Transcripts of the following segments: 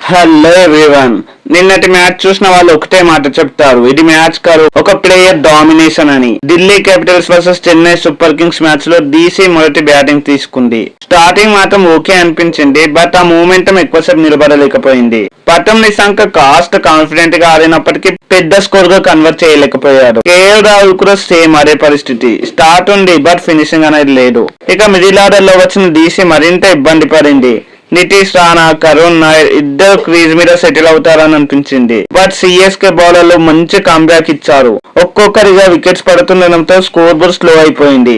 Hello everyone. నిన్నటి match చూసిన వాళ్ళు ఒకటే మాట చెప్తారు, ఇది మ్యాచ్ కాదు ఒక ప్లేయర్ డామినేషన్ అని. Delhi Capitals versus Chennai super Kings match లో డీసీ మొదటి బ్యాటింగ్ తీసుకుంది. స్టార్టింగ్ మాత్రం ఓకే అనిపించింది, బట్ ఆ మూమెంటం ఎక్కువసేపు నిలబడలేకపోయింది. పటం నిశాంక కాస్త కాన్ఫిడెంట్ గా ఆడినప్పటికీ పెద్ద స్కోర్ గా కన్వర్ట్ చేయలేకపోయాడు. కేఎల్ రాహుల్ కూడా సేమ్ అదే పరిస్థితి. స్టార్ట్ ఉంది బట్ ఫినిషింగ్ అనేది లేదు. ఇక మిడిల్ ఆర్డర్ లో వచ్చిన డీసీ మరింత ఇబ్బంది పడింది. నితీష్ రాణా, కరుణ్ నాయర్ ఇద్దరు క్రీజ్ మీద సెటిల్ అవుతారని అనిపించింది. బట్ సిఎస్కే బౌలర్లు మంచి కంబ్యాక్ ఇచ్చారు. ఒక్కొక్కరిగా వికెట్స్ పడుతుండడంతో స్కోర్ బోర్డ్ స్లో అయిపోయింది.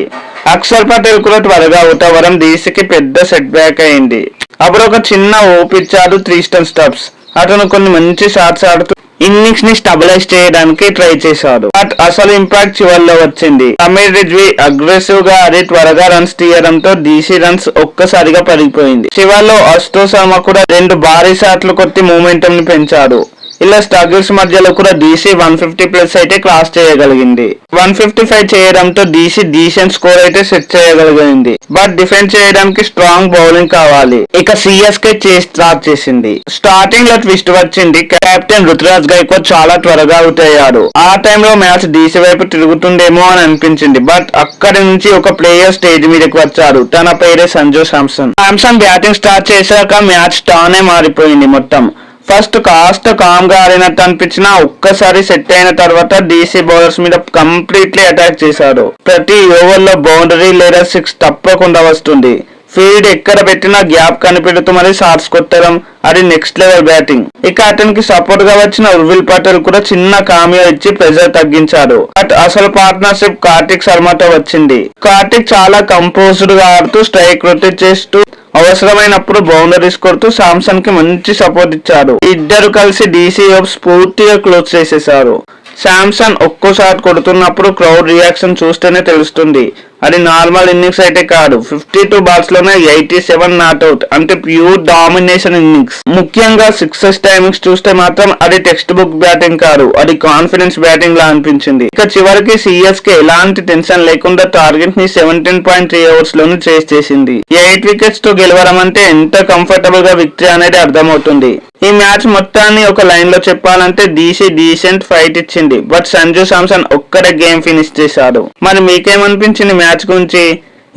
అక్షర్ పటేల్ కూడా త్వరగా అవుట్ అవ్వడం డీసీకి పెద్ద సెట్ బ్యాక్ అయింది. అప్పుడు ఒక చిన్న ఓప్ ఇచ్చాడు 3 స్టన్ స్టబ్స్. అతను కొన్ని మంచి షాట్స్ ఆడుతూ ఇన్నింగ్స్ ని స్టెబిలైజ్ చేయడానికి ట్రై చేశాడు. బట్ అసలు ఇంపాక్ట్ చివర్లో వచ్చింది. సమీర్ రిజ్వీ అగ్రెసివ్ గా ఆడి త్వరగా రన్స్ తీయడంతో డీసీ రన్స్ ఒక్కసారిగా పడిపోయింది. చివర్లో అశుతోష్ శర్మ కూడా 2 భారీ షాట్లు కొట్టి మూమెంటం ని పెంచాడు. ఇలా స్ట్రగుల్స్ మధ్యలో కూడా డీసీ 150 ప్లస్ అయితే క్రాస్ చేయగలిగింది. 155 చేయడంతో డీసీ డీసెంట్ స్కోర్ అయితే సెట్ చేయగలిగింది. బట్ డిఫెండ్ చేయడానికి స్ట్రాంగ్ బౌలింగ్ కావాలి. ఇక సిఎస్కే స్టార్ట్ చేసింది. స్టార్టింగ్ లో ట్విస్ట్ వచ్చింది. కెప్టెన్ రుతురాజ్ గైక్వాడ్ చాలా త్వరగా అవుట్ అయ్యాడు. ఆ టైంలో మ్యాచ్ డీసీ వైపు తిరుగుతుండేమో అని అనిపించింది. బట్ అక్కడి నుంచి ఒక ప్లేయర్ స్టేజ్ మీదకి వచ్చారు. తన పేరే సంజు శాంసన్. శాంసన్ బ్యాటింగ్ స్టార్ట్ చేశాక మ్యాచ్ టానే మారిపోయింది. మొత్తం ఫస్ట్ కాస్త కామ్ గా ఆడినట్టు అనిపించినా ఒక్కసారి సెట్ అయిన తర్వాత డీసీ బౌలర్స్ మీద కంప్లీట్లీ అటాక్ చేశాడు. ప్రతి ఓవర్ లో బౌండరీ లేదా 6 తప్పకుండా వస్తుంది. ఫీల్డ్ ఎక్కడ పెట్టినా గ్యాప్ కనిపెడుతూ మరి షాట్స్ కొట్టడం అది నెక్స్ట్ లెవెల్ బ్యాటింగ్. ఇక అతనికి సపోర్ట్ గా వచ్చిన ఉర్విల్ పటేల్ కూడా చిన్న కామియో ఇచ్చి ప్రెజర్ తగ్గించాడు. బట్ అసలు పార్ట్నర్షిప్ కార్తిక్ శర్మతో వచ్చింది. కార్తిక్ చాలా కంపోజ్డ్ గా ఆడుతూ స్ట్రైక్ రొటేట్ చేస్తూ అవసరమైనప్పుడు బౌండరీస్ కొడుతూ శాంసన్ కి మంచి సపోర్ట్ ఇచ్చాడు. ఇద్దరు కలిసి డీసీ హోప్స్ పూర్తిగా క్లోజ్ చేసేశారు. శాంసన్ ఒక్కో షాట్ కొడుతున్నప్పుడు క్రౌడ్ రియాక్షన్ చూస్తేనే తెలుస్తుంది. అది నార్మల్ ఇన్నింగ్స్ అయితే కాదు. 52 బాల్స్ లోనే 87 నాట్అవుట్ అంటే ప్యూర్ డామినేషన్ ఇన్నింగ్స్. ముఖ్యంగా 6 టైమింగ్స్ చూస్తే మాత్రం అది టెక్స్ట్ బుక్ బ్యాటింగ్ కాదు, అది కాన్ఫిడెన్స్ బ్యాటింగ్ లా అనిపించింది. ఇక చివరికి సిఎస్కే ఎలాంటి టెన్షన్ లేకుండా టార్గెట్ ని 17.3 ఓవర్స్ లోనే చేస్ చేసింది. 8 వికెట్స్ తో గెలవడం అంటే ఎంత కంఫర్టబుల్ గా విక్టరీ అనేది అర్థమవుతుంది. ఈ మ్యాచ్ మొత్తాన్ని ఒక లైన్ లో చెప్పాలంటే డీసీ డీసెంట్ ఫైట్ ఇచ్చింది. బట్ సంజు శాంసన్ ఒక్కడే గేమ్ ఫినిష్ చేశాడు. మరి మీకేమనిపించింది మ్యాచ్ గురించి?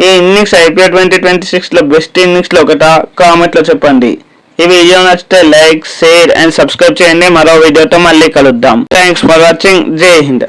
ఈ ఇన్నింగ్స్ ఐపీఎల్ 2026 లో బెస్ట్ ఇన్నింగ్స్ లో ఒకటా? కామెంట్ లో చెప్పండి. ఈ వీడియో నచ్చితే లైక్, షేర్ అండ్ సబ్స్క్రైబ్ చేయండి. మరో వీడియోతో మళ్ళీ కలుద్దాం. Thanks for watching. జై హింద్.